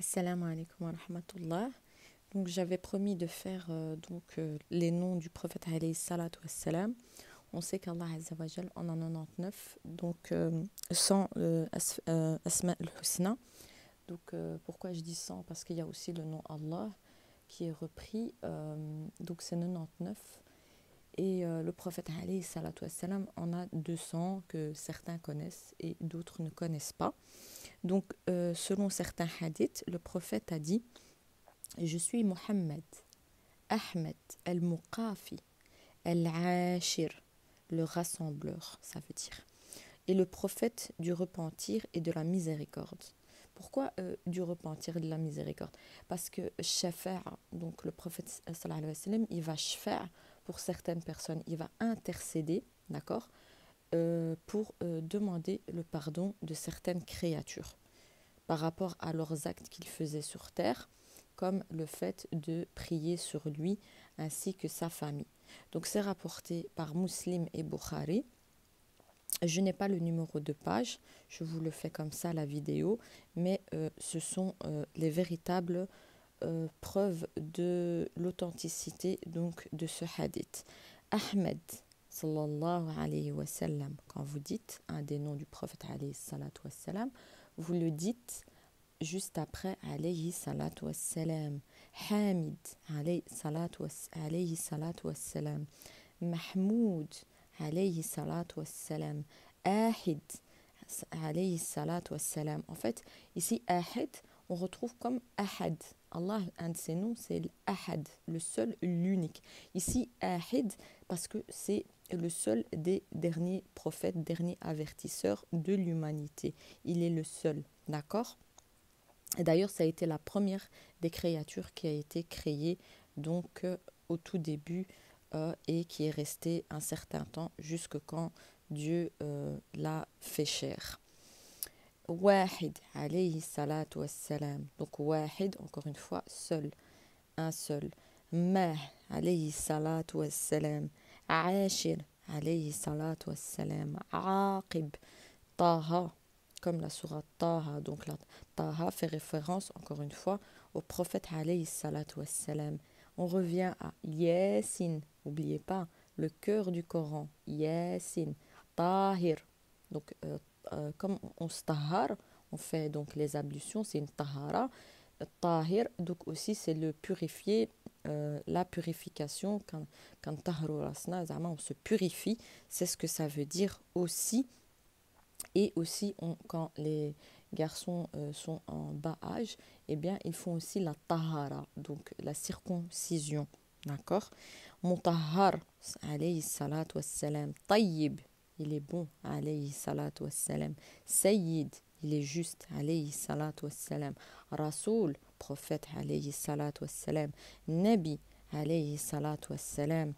Assalamu alaikum wa rahmatullah. Donc j'avais promis de faire les noms du prophète alayhi salatu wassalam. On sait qu'Allah Azza wa Jal en a 99, donc 100 Asma al-Husna. Donc pourquoi je dis 100? Parce qu'il y a aussi le nom Allah qui est repris, donc c'est 99. Et le prophète alayhi salatu wassalam en a 200 que certains connaissent et d'autres ne connaissent pas. Donc selon certains hadiths, le prophète a dit: je suis Mohammed, Ahmed, Al-Muqafi, Al-Ashir, le rassembleur, ça veut dire. Et le prophète du repentir et de la miséricorde. Pourquoi du repentir et de la miséricorde? Parce que shafa'a, donc le prophète sallallahu alayhi wa sallam, il va shafa'a pour certaines personnes, il va intercéder, d'accord, pour demander le pardon de certaines créatures par rapport à leurs actes qu'ils faisaient sur terre, comme le fait de prier sur lui ainsi que sa famille. Donc c'est rapporté par Muslim et Bukhari. Je n'ai pas le numéro de page, je vous le fais comme ça la vidéo, mais ce sont les véritables preuves de l'authenticité donc de ce hadith. Ahmed sallallahu alayhi wa sallam, quand vous dites un des noms du prophète alayhi salatu wa sallam, vous le dites juste après alayhi salatu wassalam. Hamid alayhi salatu wassalam. Mahmoud alayhi salatu wassalam. Ahid alayhi salatu wassalam. En fait, ici, Ahid, on retrouve comme Ahad. Allah, un de ses noms, c'est l'Ahad, le seul, l'unique. Ici, Ahid, parce que c'est le seul des derniers prophètes, derniers avertisseurs de l'humanité. Il est le seul, d'accord? Et d'ailleurs, ça a été la première des créatures qui a été créée donc au tout début et qui est restée un certain temps jusque quand Dieu l'a fait chair. Wahid alayhi salatu wassalam. Donc Wahid, encore une fois, seul, un seul. Mah alayhi salatu wassalam. Ashir alayhi salatu wassalam. Aqib. Taha, comme la sourate Taha. Donc la Taha fait référence, encore une fois, au prophète alayhi salatu wassalam. On revient à Yasin, n'oubliez pas, le cœur du Coran, Yasin, Tahir. Donc comme on se tahar, on fait donc les ablutions, c'est une tahara. Tahir, donc aussi c'est le purifier, la purification, quand tahru rasna, on se purifie, c'est ce que ça veut dire aussi. Et aussi, quand les garçons sont en bas âge, eh bien, ils font aussi la tahara, donc la circoncision. D'accord? Mutahhar, alayhi salatu wassalam. Tayyib, il est bon, alayhi salatu wassalam. Sayyid, il est juste, alayhi salatu wassalam. Rasoul, prophète, alayhi salatu wassalam. Nabi, alayhi salatu wassalam.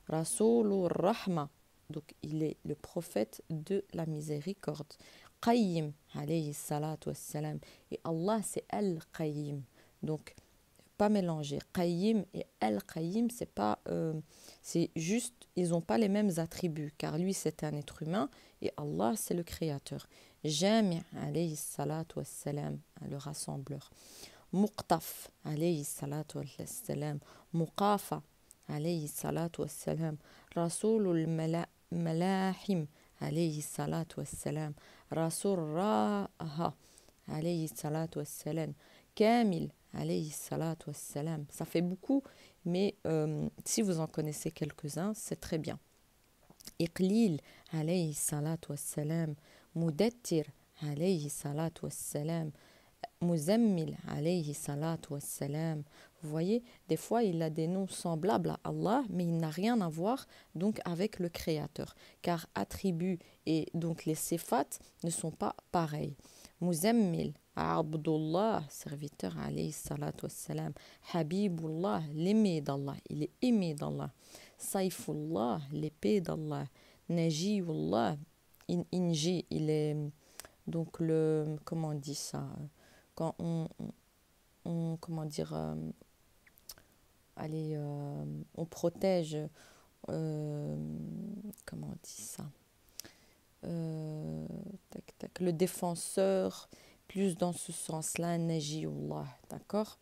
Rasoulur Rahma, donc il est le prophète de la miséricorde. Qayyim, alayhi salatu wassalam. Et Allah, c'est Al-Qayyim. Donc, pas mélanger. Qayyim et Al-Qayyim, c'est pas, c'est juste, ils n'ont pas les mêmes attributs, car lui, c'est un être humain et Allah, c'est le créateur. Jami' alayhi salatu wassalam, le rassembleur. Muqtaf, alayhi salatu wassalam. Muqafa, alayhi salatu wassalam. Rasoulul Malahim, alayhi salatu wassalam. Rasoul Raha, alayhi salatu wassalam. Kamil, alayhi salatu wassalam. Ça fait beaucoup, mais si vous en connaissez quelques-uns, c'est très bien. Iqlil, alayhi salatu wassalam. Mudattir, alayhi salatu wassalam. Muzammil, alayhi salatu wassalam. Vous voyez, des fois, il a des noms semblables à Allah, mais il n'a rien à voir donc avec le Créateur, car attributs et donc les sifat ne sont pas pareils. Muzammil, Abdullah, serviteur, alayhi salatu wassalam. Habibullah, l'aimé d'Allah, il est aimé d'Allah. Saifullah, l'épée d'Allah. Najiyullah, Inji, il est donc le, comment on dit ça, quand comment dire, allez, on protège, comment on dit ça, tac, tac, le défenseur, plus dans ce sens-là, Najiullah, d'accord?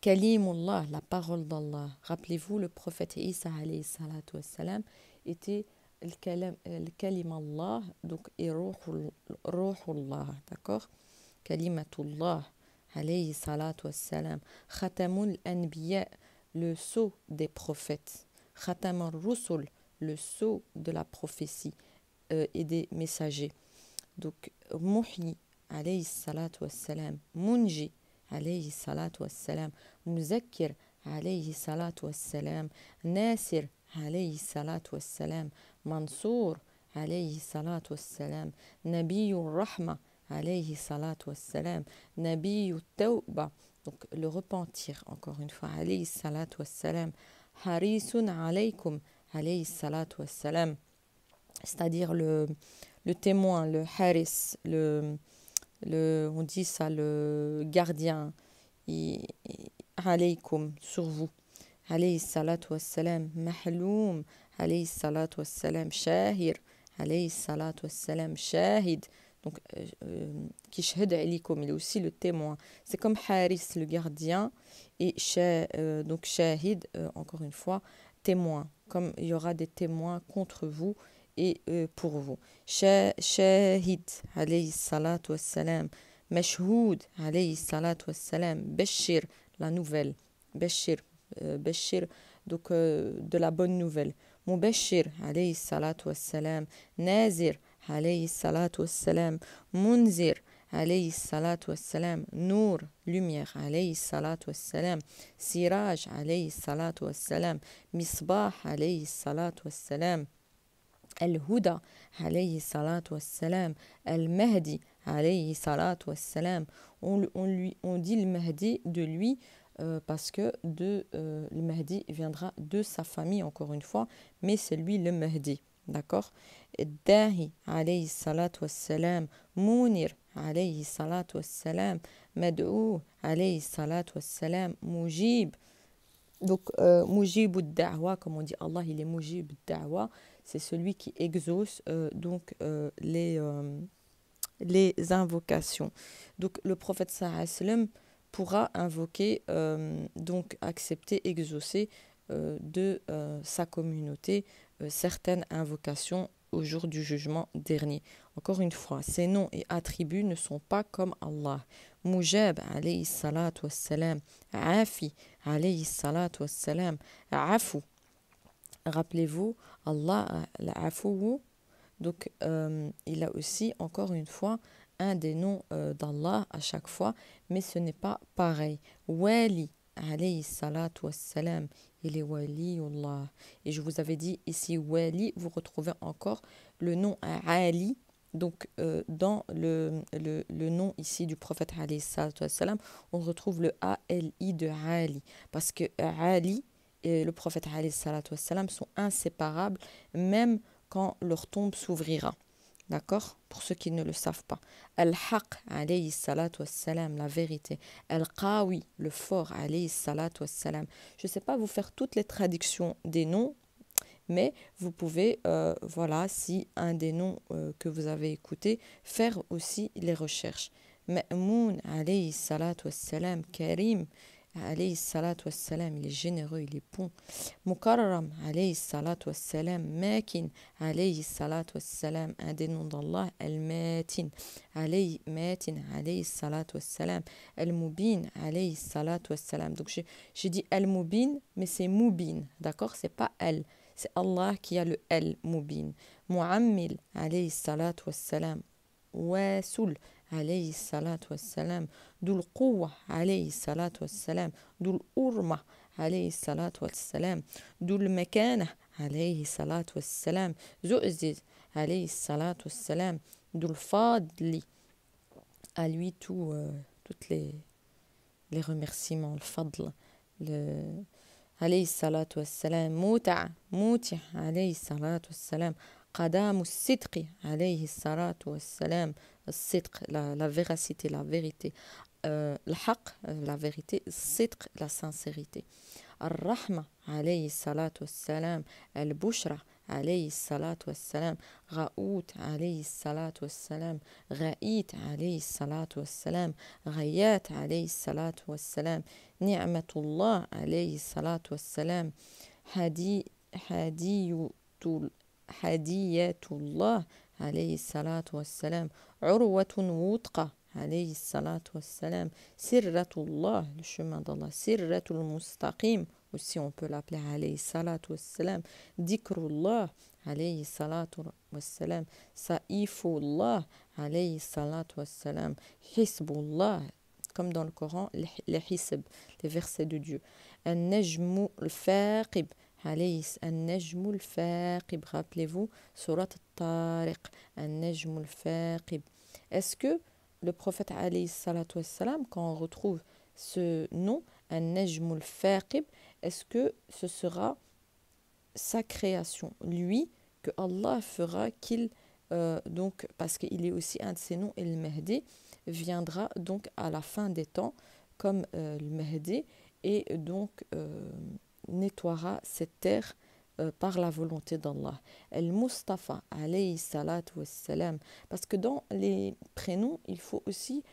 Kalimullah, la parole d'Allah. Rappelez-vous, le prophète Isa alayhi salatu wassalam était le kalim Allah, donc et ruhullah, d'accord? Kalimatullah alayhi salatu wassalam. Khatamul anbiya, le sceau des prophètes. Khatamul rusul, le sceau de la prophétie et des messagers. Donc, Muhyi alayhi salatu wassalam. Munji alayhi salatu wassalam. Muzakkir alayhi salatu wassalam. Nasir alayhi salatu wassalam. Mansour alayhi salatu wassalam. Nabiyur rahma alayhi salatu wassalam. Nabiyut tawba, donc le repentir, encore une fois, alayhi salatu wassalam. Harisun alaykum alayhi salatu wassalam. C'est-à-dire le témoin, le haris, on dit ça, le gardien, alaykum, sur vous, alayhi salatu wassalam, mahloum, alayhi salatu wassalam, shahir, alayhi salatu wassalam, shahid, donc qui shahid alaykum, il est aussi le témoin. C'est comme haris, le gardien, et donc shahid, encore une fois, témoin, comme il y aura des témoins contre vous et pour vous. Shahid alayhi salatu wassalam, mashhoud alayhi salatu wassalam, bashir, la nouvelle, bashir, bashir, donc de la bonne nouvelle. Mubashir alayhi salatu wassalam, nazir alayhi salatu wassalam, munzir alayhi salatu wassalam, nour, lumière alayhi salatu wassalam, siraj alayhi salatu wassalam, misbah alayhi salatu wassalam, Al-Huda alayhi salatu wassalam, Al-Mahdi alayhi salatu wassalam. On dit le Mahdi de lui parce que le Mahdi viendra de sa famille, encore une fois, mais c'est lui le Mahdi, d'accord? Dahi alayhi salatu wassalam, Munir alayhi salatu wassalam, Mad'ou alayhi salatu wassalam, Mujib. Donc, Mujib ad-da'wa, comme on dit, Allah, il est Mujib ad-da'wa, c'est celui qui exauce donc les invocations. Donc, le prophète sallallahu alayhi wa sallam pourra invoquer, donc accepter, exaucer de sa communauté certaines invocations au jour du jugement dernier. Encore une fois, ces noms et attributs ne sont pas comme Allah. Mujab alayhi salatu wassalam, Afi alayhi salatu wassalam, Afu. Rappelez-vous, Allah, l'Afou, donc il a aussi, encore une fois, un des noms d'Allah à chaque fois, mais ce n'est pas pareil. Wali alayhi salatu wassalam, il est Waliullah. Et je vous avais dit ici Wali, vous retrouvez encore le nom Ali. Donc dans le nom ici du prophète alayhi salatu wassalam, on retrouve le A-L-I de Ali. Parce que Ali et le prophète alayhi salatu wassalam sont inséparables, même quand leur tombe s'ouvrira. D'accord? Pour ceux qui ne le savent pas. Al-Haq, alayhi salatu wassalam, la vérité. Al-Qawi, le fort, alayhi salatu wassalam. Je ne sais pas vous faire toutes les traductions des noms, mais vous pouvez, voilà, si un des noms que vous avez écouté, faire aussi les recherches. Ma'moun, alayhi salatu wassalam, Karim, alayhi salatu wassalam, il est généreux, il est bon. Mukarram, alayhi salatu wassalam, Makin, alayhi salatu wassalam, un des noms d'Allah, Al-Matin, alayhi salatu wassalam, Al-Mubin, alayhi salatu wassalam. Donc j'ai dit Al-Mubin, mais c'est Mubin, d'accord? C'est pas Al, c'est Allah qui a le Al-Mubin. Muammil, alayhi salatu wassalam, Wasul, alayhi salatu wassalam, Dul Quwwa alayhi salatu wassalam, Dul Urma alayhi salatu wassalam, Dul Makana alayhi salatu wassalam, Zu'ziz alayhi salatu wassalam, Dul Fadli, à lui toutes les remerciements, le Fadl, alayhi salatu wassalam, Muti alayhi salatu wassalam, قدام الصدق عليه الصلاة والسلام, الصدق, la véracité, la vérité, الحق, la vérité, الصدق, la sincérité. الرحمة عليه الصلاة والسلام, البشرى عليه الصلاة والسلام غاوت عليه الصلاة والسلام غائيت عليه الصلاة والسلام غيات عليه الصلاة والسلام نعمة الله عليه الصلاة والسلام هدي هدي هدية الله عليه الصلاة والسلام عروة وثقة عليه الصلاة والسلام سرة الله le chemin d'Allah سرة المستقيم aussi on peut l'appeler عليه الصلاة والسلام ذكر الله عليه الصلاة والسلام سائف الله عليه الصلاة والسلام حسب الله comme dans le Coran les hisb les versets de Dieu النجم الثاقب عليه النجم الثاقب rappelez-vous surat الطارق النجم الثاقب est-ce que le prophète alayhi salatu wassalam, quand on retrouve ce nom النجم الثاقب, est-ce que ce sera sa création, lui, que Allah fera qu'il donc, parce qu'il est aussi un de ses noms, et le Mahdi viendra donc à la fin des temps comme le Mahdi et donc nettoiera cette terre par la volonté d'Allah. El-Mustafa alayhi salatu wassalam. Parce que dans les prénoms, il faut aussi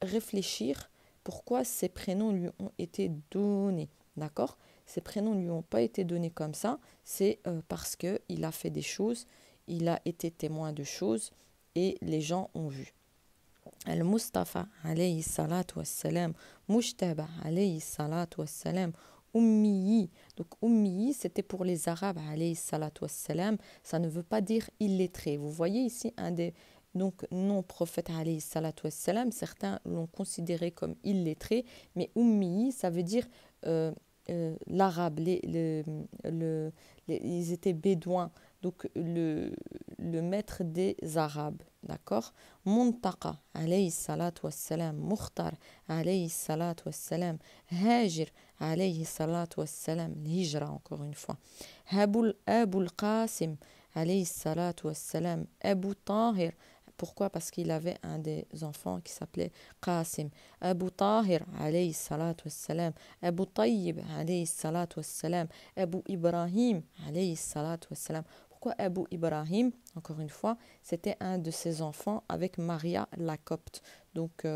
réfléchir pourquoi ces prénoms lui ont été donnés. D'accord ? Ces prénoms ne lui ont pas été donnés comme ça, c'est parce qu'il a fait des choses, il a été témoin de choses et les gens ont vu. Al-Mustafa alayhi salatu wassalam, Mujtaba alayhi salatu wassalam, Ummiyi. Donc Ummiyi, c'était pour les Arabes alayhi salatu wassalam, ça ne veut pas dire illettré. Vous voyez ici un des donc non-prophètes alayhi salatu wassalam, certains l'ont considéré comme illettré, mais Ummiyi, ça veut dire l'arabe, ils étaient bédouins, donc le maître des Arabes, d'accord. Muntaqa alayhi salatu wassalam, Mukhtar alayhi salatu wassalam, Hajir alayhi salatu wassalam, l'hijra encore une fois, Abul Qasim alayhi salatu wassalam, Abu Tahir. Pourquoi? Parce qu'il avait un des enfants qui s'appelait Qasim. Abu Tahir, alayhi salatu wassalam. Abu Tayyib, alayhi salatu wassalam. Abu Ibrahim, alayhi salatu wassalam. Pourquoi Abu Ibrahim? Encore une fois, c'était un de ses enfants avec Maria la Copte. Donc,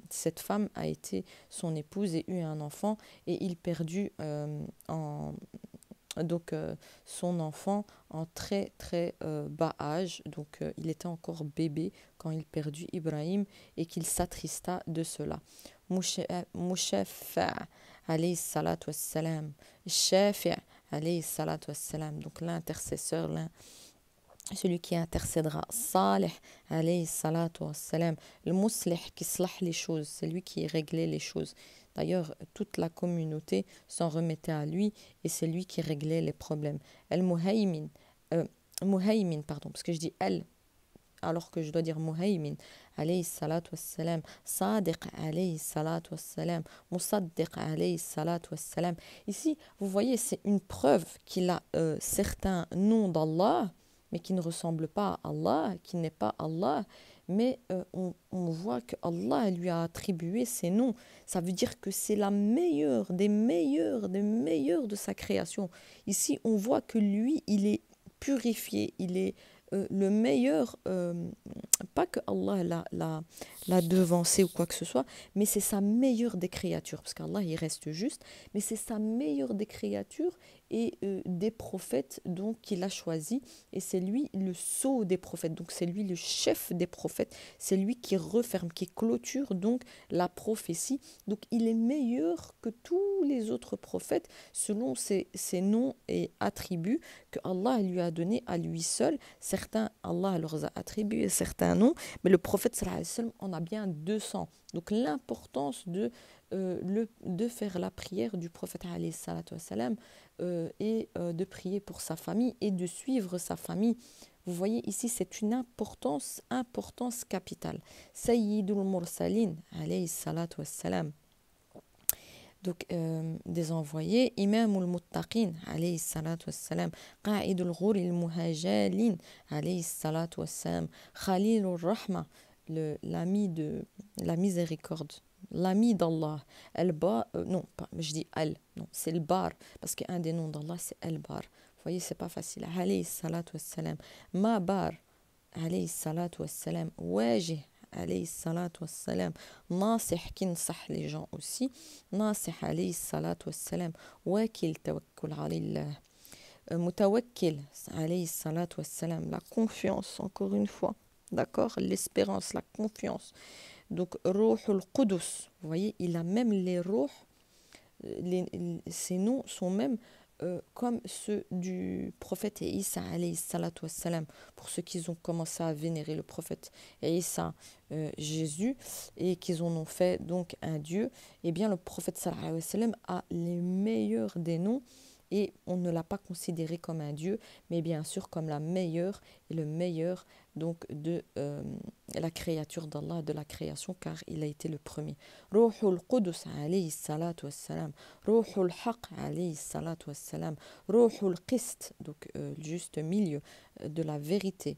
cette femme a été son épouse et eut un enfant et il perdut son enfant en très très bas âge, donc il était encore bébé quand il perdit Ibrahim et qu'il s'attrista de cela. Mushaffa alayhi salatu wassalam, Shafi' alayhi salatu wassalam, donc l'intercesseur, celui qui intercédera. Salih alayhi salatu wassalam, le muslih qui slah les choses, c'est lui qui réglait les choses. D'ailleurs, toute la communauté s'en remettait à lui et c'est lui qui réglait les problèmes. Muhaymin, pardon, parce que je dis elle alors que je dois dire Muhaymin alayhi salatu wassalam, Sadiq alayhi salatu wassalam, Musaddiq alayhi salatu wassalam. Ici, vous voyez, c'est une preuve qu'il a certains noms d'Allah, mais qui ne ressemblent pas à Allah, qui n'est pas Allah. Mais on voit que Allah lui a attribué ces noms. Ça veut dire que c'est la meilleure des meilleures de sa création. Ici, on voit que lui, il est purifié, il est le meilleur, pas que Allah l'a devancé ou quoi que ce soit, mais c'est sa meilleure des créatures, parce qu'Allah il reste juste, mais c'est sa meilleure des créatures et des prophètes donc qu'il a choisi, et c'est lui le sceau des prophètes, donc c'est lui le chef des prophètes, c'est lui qui referme, qui clôture donc la prophétie, donc il est meilleur que tous les autres prophètes selon ses noms et attributs que Allah lui a donné à lui seul. Certains, Allah leur a attribué certains noms, mais le prophète sallallahu alayhi wa sallam en a bien 200. Donc l'importance de faire la prière du prophète alayhi salatu wassalam, et de prier pour sa famille et de suivre sa famille. Vous voyez ici, c'est une importance capitale. Sayyidul Mursalin alayhi salatu wassalam. Donc, des envoyés, Imamul Muttaqin alayhi salatu wassalam, Qa'idul Ghuril Muhajalin alayhi salatu wassalam, Khalilur Rahma, l'ami de la miséricorde, l'ami d'Allah, non, pas, je dis Al, non, c'est le Bar, parce qu'un des noms d'Allah c'est El Bar. voyez, c'est pas facile. Alayhi salatu wassalam. Ma bar, alayhi salatu wassalam. Wajih, alayhi salatu wassalam. Nasih, qui nsah les gens aussi. Nasih, alayhi salatu wassalam. Wakil, tawakkul alayhi. Mutawakkil, alayhi salatu wassalam. La confiance, encore une fois. D'accord? L'espérance, la confiance. Donc, Ruhul Qudus, vous voyez, il a même les ruhs, ces noms sont même comme ceux du prophète Isa alayhi salatu wassalam, pour ceux qui ont commencé à vénérer le prophète Isa, Jésus, et qu'ils en ont fait donc un Dieu. Eh bien, le prophète sallallahu alayhi wa sallam a les meilleurs des noms, et on ne l'a pas considéré comme un Dieu, mais bien sûr comme la meilleure et le meilleur donc de la créature d'Allah, de la création, car il a été le premier. Ruhul Qudus alayhi salatu wassalam, Ruhul Haq alayhi salatu wassalam, Ruhul Qist, donc juste milieu de la vérité,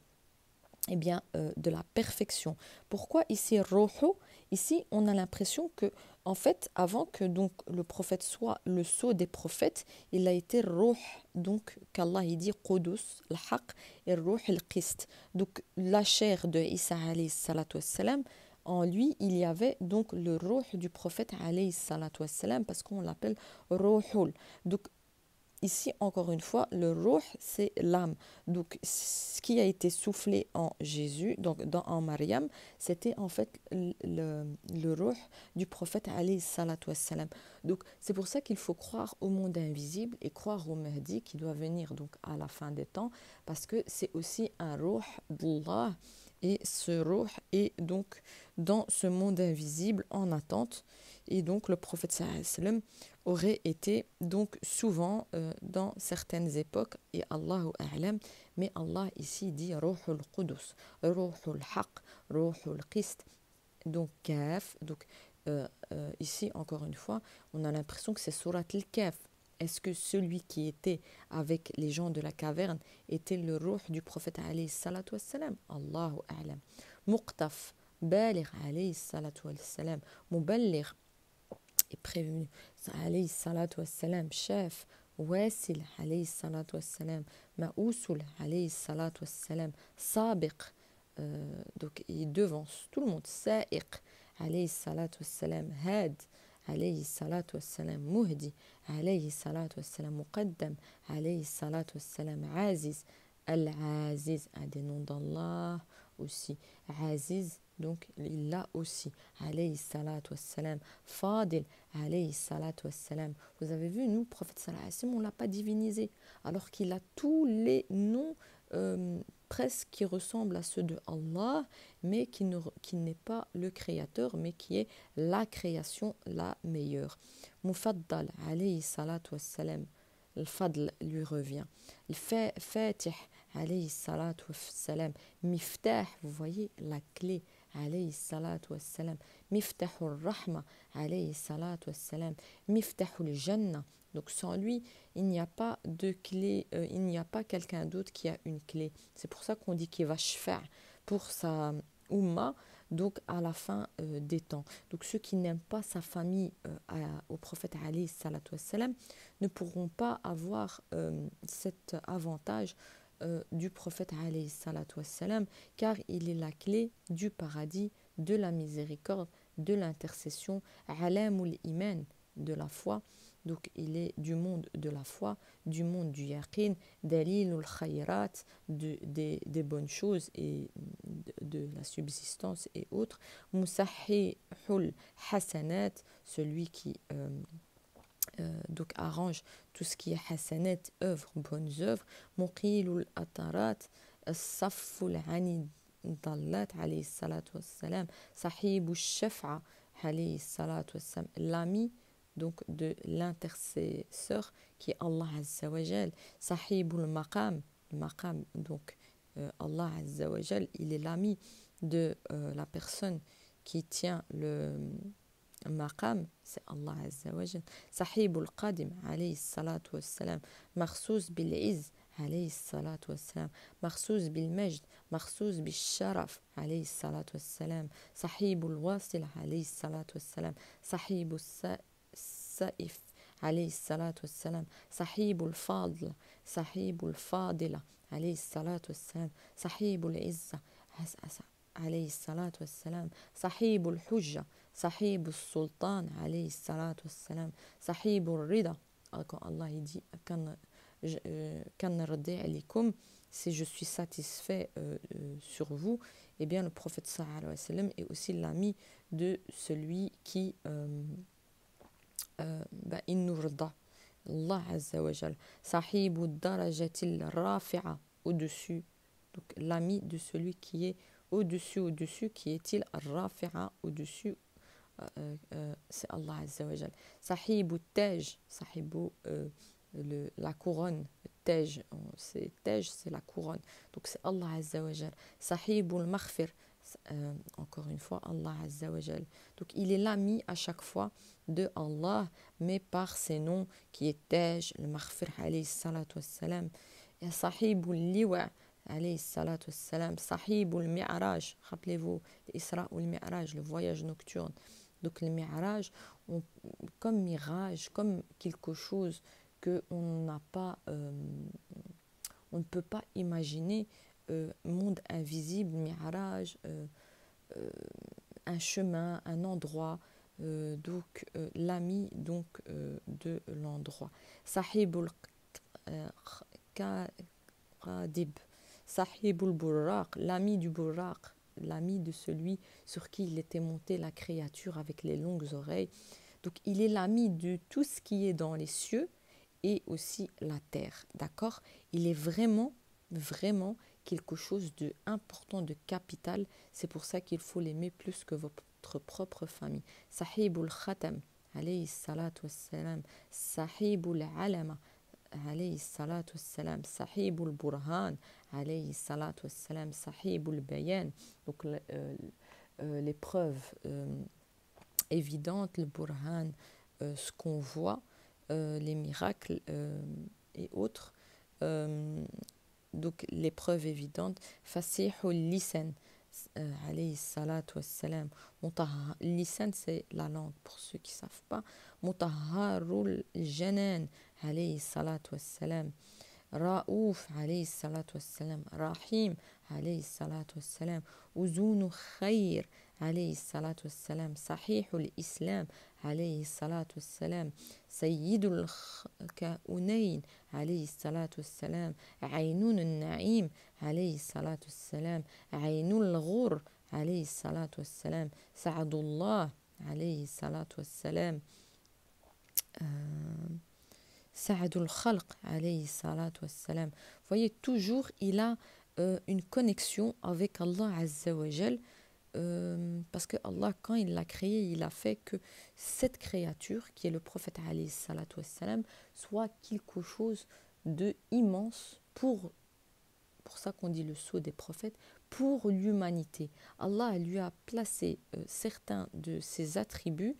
eh bien, de la perfection. Pourquoi ici Ruhu? Ici, on a l'impression que, en fait, avant que donc le prophète soit le sceau des prophètes, il a été Ruh, donc qu'Allah il dit Qudus, le Haq, et Ruh al-Qist. Donc la chair de Isa alayhi salatu wassalam, en lui, il y avait donc le Ruh du prophète alayhi salatu wassalam, parce qu'on l'appelle Ruhul. Donc ici, encore une fois, le ruh, c'est l'âme. Donc, ce qui a été soufflé en Jésus, donc en Mariam, c'était en fait le ruh du prophète alayhi salatu wassalam. Donc, c'est pour ça qu'il faut croire au monde invisible et croire au Mahdi qui doit venir donc à la fin des temps, parce que c'est aussi un ruh d'Allah. Et ce ruh est donc dans ce monde invisible en attente. Et donc, le prophète sallallahu alayhi wa sallam aurait été donc souvent dans certaines époques, et Allahu A'lam, mais Allah ici dit Ruhul Qudus, Ruhul Haq, Ruhul Qist, donc Kaf. Donc ici encore une fois, on a l'impression que c'est Surat al-Kaf. Est-ce que celui qui était avec les gens de la caverne était le ruh du prophète alayhi salatu wassalam? Allahu A'lam. Muqtaf, Baligh alayhi salatu wassalam, Muballigh est prévenu alayhi salatu wassalam, chef, Wasil alayhi salatu wassalam, Ma'usul alayhi salatu wassalam, Sabiq, donc il devance tout le monde, Sa'iq alayhi salatu wassalam, Had alayhi salatu wassalam, Muhdi alayhi salatu wassalam, Muqaddam alayhi salatu wassalam, Aziz, Al-Aziz, un des noms d'Allah aussi, Aziz, donc il l'a aussi, alayhi salatu wassalam, Fadil alayhi salatu wassalam. Vous avez vu, nous, prophète sallallahu alayhi wa sallam, on ne l'a pas divinisé, alors qu'il a tous les noms presque qui ressemblent à ceux de Allah, mais qui n'est pas le créateur, mais qui est la création la meilleure. Mufaddal alayhi salatu wassalam, le fadl lui revient. Le fatih alayhi salatu wassalam, miftah, vous voyez la clé, alayhi salatu wassalam, miftahul rahma alayhi salatu wassalam, miftahul jannah. Donc sans lui, il n'y a pas de clé, il n'y a pas quelqu'un d'autre qui a une clé. C'est pour ça qu'on dit qu'il va shfa' pour sa umma, donc à la fin des temps. Donc ceux qui n'aiment pas sa famille au prophète alayhi salatu wassalam ne pourront pas avoir cet avantage du prophète alayhi salatu wassalam, car il est la clé du paradis, de la miséricorde, de l'intercession, alamul iman, de la foi. Donc il est du monde de la foi, du monde du yaqin, dalilul khayrat, des bonnes choses et de la subsistance et autres, musahihul hasanat, celui qui donc arrange tout ce qui est hasanat, œuvres, bonnes œuvres, muqilul atarat, safful anid dallat alayhi salatu wassalam, sahibu shaf'a alayhi salatu wassalam, l'ami donc de l'intercesseur qui est Allah Azza wa Jal, sahibul maqam, le maqam, donc Allah Azza wa Jal, il est l'ami de la personne qui tient le maqam, c'est Allah Azza wa Jal. Sahibul qadim alayhi salatu wassalam, makhsouz bil izz alayhi salatu wassalam, makhsouz bil majd, makhsouz bil sharaf alayhi salatu wassalam, sahibul wasil alayhi salatu wassalam, sahibul saif عليه الصلاة والسلام صحيب الفاضل صحيب الفاضلة عليه الصلاة والسلام صحيب العزة عليه الصلاة والسلام صحيب الحجة صحيب السلطان عليه الصلاة والسلام صحيب الرضا. Quand Allah il dit كان رضي عليكم, si je suis satisfait sur vous, eh bien le prophète sallallahu alayhi wa sallam est aussi l'ami de celui qui innurda Allah azza wa jal sahibu darajatil rafi'a au-dessus, donc l'ami de celui qui est au-dessus, qui est-il rafi'a au-dessus, c'est Allah azza wa jal sahibu taj, sahibu la couronne, taj, c'est la couronne, donc c'est Allah azza wa jal sahibul maghfir, encore une fois Allah azza wa jal, donc il est l'ami à chaque fois de Allah, mais par ses noms qui est taj, le maghfir alayhi salatu wassalam, et sahibul liwa alayhi salatu wassalam, sahibul mi'raj, rappelez-vous l'Isra ou le Mi'raj, le voyage nocturne, donc le Mi'raj comme mirage, comme quelque chose qu'on n'a pas, on ne peut pas imaginer, monde invisible, mirage, un chemin, un endroit, donc l'ami donc de l'endroit. Sahibul Qadib, Sahibul Burraq, l'ami du Burraq, l'ami de celui sur qui il était monté la créature avec les longues oreilles. Donc il est l'ami de tout ce qui est dans les cieux et aussi la terre, d'accord? Il est vraiment, vraiment quelque chose de important, de capital. C'est pour ça qu'il faut l'aimer plus que votre propre famille. Sahibul Khatam, alayhi salatu wassalam, Sahibul Alama, alayhi salatu wassalam, Sahibul Burhan, alayhi salatu wassalam, Sahibul Bayan, donc les preuves évidentes, le Burhan, ce qu'on voit, les miracles et autres, donc les preuves évidentes. Fasihul lisan, alayhi salatu wassalam, lisan c'est la langue pour ceux qui ne savent pas, mutahharul janan, alayhi salatu wassalam, Raouf alayhi salatu wassalam, Rahim alayhi salatu wassalam, Uzunu khair alayhi salatu wassalam, Sahihul Islam alayhi salatu wassalam, Sayyidul Kaunayn alayhi salatu wassalam, Aynun al-Na'im alayhi salatu wassalam, Aynul Ghur alayhi salatu wassalam, Sa'adullah alayhi salatu wassalam, Sa'adul Khalq alayhi salatu wassalam. Vous voyez, toujours il a une connexion avec Allah azza wa jal, parce que Allah, quand il l'a créé, il a fait que cette créature qui est le prophète alayhi salatu wassalam soit quelque chose de immense pour ça qu'on dit le sceau des prophètes, pour l'humanité. Allah lui a placé certains de ses attributs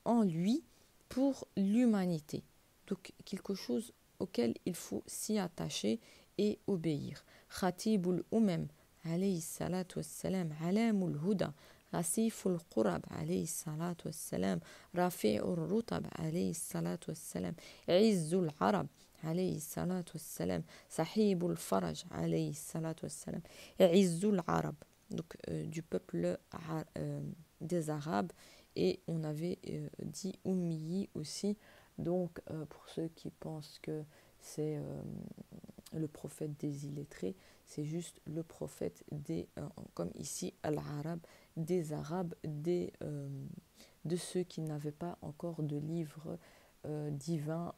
en lui pour l'humanité. Donc quelque chose auquel il faut s'y attacher et obéir. Khatibul Umam alayhi salatu wassalam, Alamul Huda, Rasiful Qurab alayhi salatu wassalam, Rafi'ur Rutab alayhi salatu wassalam, Izzul Arab alayhi salatu wassalam, Sahibul Faraj alayhi salatu wassalam, Izzul Arab, donc du peuple des Arabes. Et on avait dit Ummiyi aussi, donc pour ceux qui pensent que c'est le prophète des illettrés, c'est juste le prophète des, comme ici, Al-Arab, des Arabes, de ceux qui n'avaient pas encore de livre divin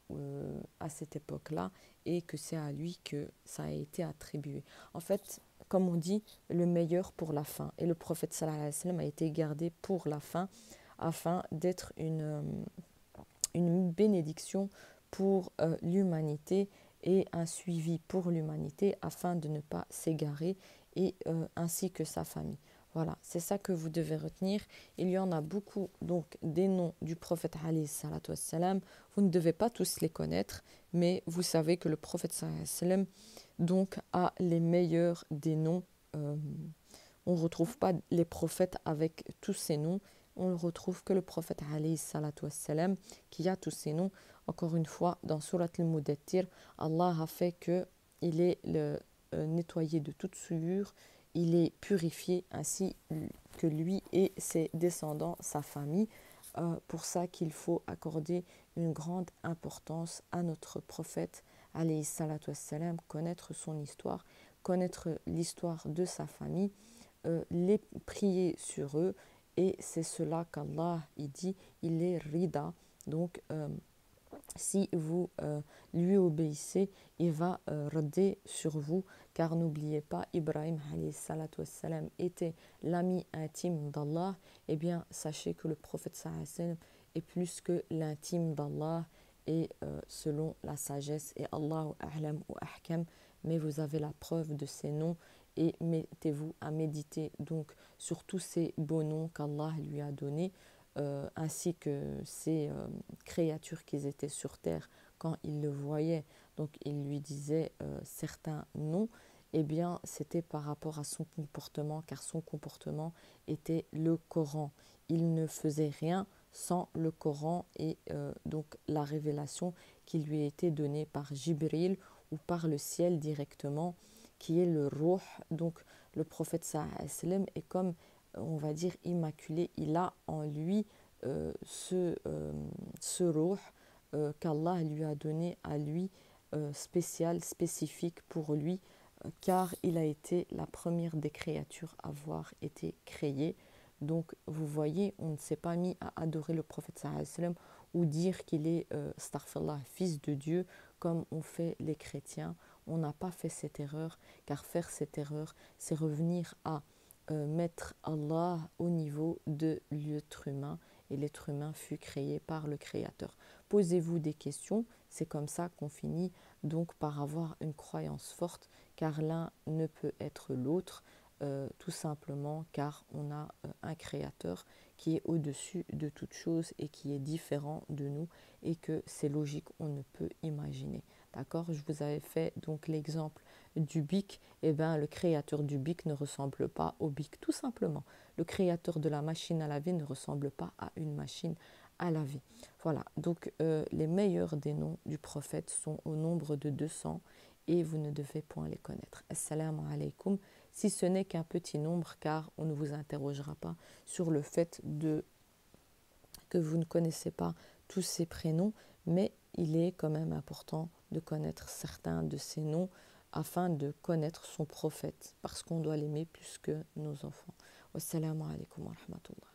à cette époque-là, et que c'est à lui que ça a été attribué. En fait, comme on dit, le meilleur pour la fin. Et le prophète sallallahu alayhi wa sallam a été gardé pour la fin, afin d'être une bénédiction pour l'humanité et un suivi pour l'humanité, afin de ne pas s'égarer, et ainsi que sa famille. Voilà, c'est ça que vous devez retenir. Il y en a beaucoup, donc, des noms du prophète alayhi salatu wassalam. Vous ne devez pas tous les connaître, mais vous savez que le prophète sallallahu alayhi wa sallam donc a les meilleurs des noms. On ne retrouve pas les prophètes avec tous ces noms. on ne retrouve que le prophète alayhi salatu wassalam qui a tous ces noms. Encore une fois, dans Surat al-Mudattir, Allah a fait qu'il est nettoyé de toute souillure, il est purifié ainsi que lui et ses descendants, sa famille. Pour ça qu'il faut accorder une grande importance à notre prophète alayhi salatu wassalam, connaître son histoire, connaître l'histoire de sa famille, les prier sur eux, et c'est cela qu'Allah il dit, il est rida. Donc si vous lui obéissez, il va râder sur vous, car n'oubliez pas, Ibrahim alayhi salatu wassalam était l'ami intime d'Allah. Eh bien, sachez que le prophète sallallahu alayhi wa sallam est plus que l'intime d'Allah, et selon la sagesse, et Allahu a'lam ou ahkam, mais vous avez la preuve de ces noms, et mettez-vous à méditer donc sur tous ces beaux noms qu'Allah lui a donnés, ainsi que ces créatures qui étaient sur terre quand il le voyait. Donc il lui disait certains noms, eh bien c'était par rapport à son comportement, car son comportement était le Coran. Il ne faisait rien sans le Coran, et donc la révélation qui lui a été donnée par Jibril ou par le ciel directement, qui est le Ruh. Donc le prophète sallallahu alayhi wa sallam est comme, on va dire, immaculé. Il a en lui ce Ruh qu'Allah lui a donné à lui, spécial, spécifique pour lui, car il a été la première des créatures à avoir été créée. Donc vous voyez, on ne s'est pas mis à adorer le prophète sallallahu alayhi wa sallam ou dire qu'il est astaghfirullah, fils de Dieu, comme ont fait les chrétiens. On n'a pas fait cette erreur, car faire cette erreur, c'est revenir à mettre Allah au niveau de l'être humain, et l'être humain fut créé par le Créateur. Posez-vous des questions, c'est comme ça qu'on finit donc par avoir une croyance forte, car l'un ne peut être l'autre, tout simplement car on a un Créateur qui est au-dessus de toute chose et qui est différent de nous, et que c'est logique, on ne peut imaginer. D'accord? Je vous avais fait donc l'exemple du bic. Eh bien, le créateur du bic ne ressemble pas au bic, tout simplement. Le créateur de la machine à laver ne ressemble pas à une machine à laver. Voilà, donc les meilleurs des noms du prophète sont au nombre de 200, et vous ne devez point les connaître. Assalamu alaikum, si ce n'est qu'un petit nombre, car on ne vous interrogera pas sur le fait que vous ne connaissez pas tous ces prénoms, mais il est quand même important de connaître certains de ces noms afin de connaître son prophète, parce qu'on doit l'aimer plus que nos enfants. Wassalamu alaikum wa rahmatullah.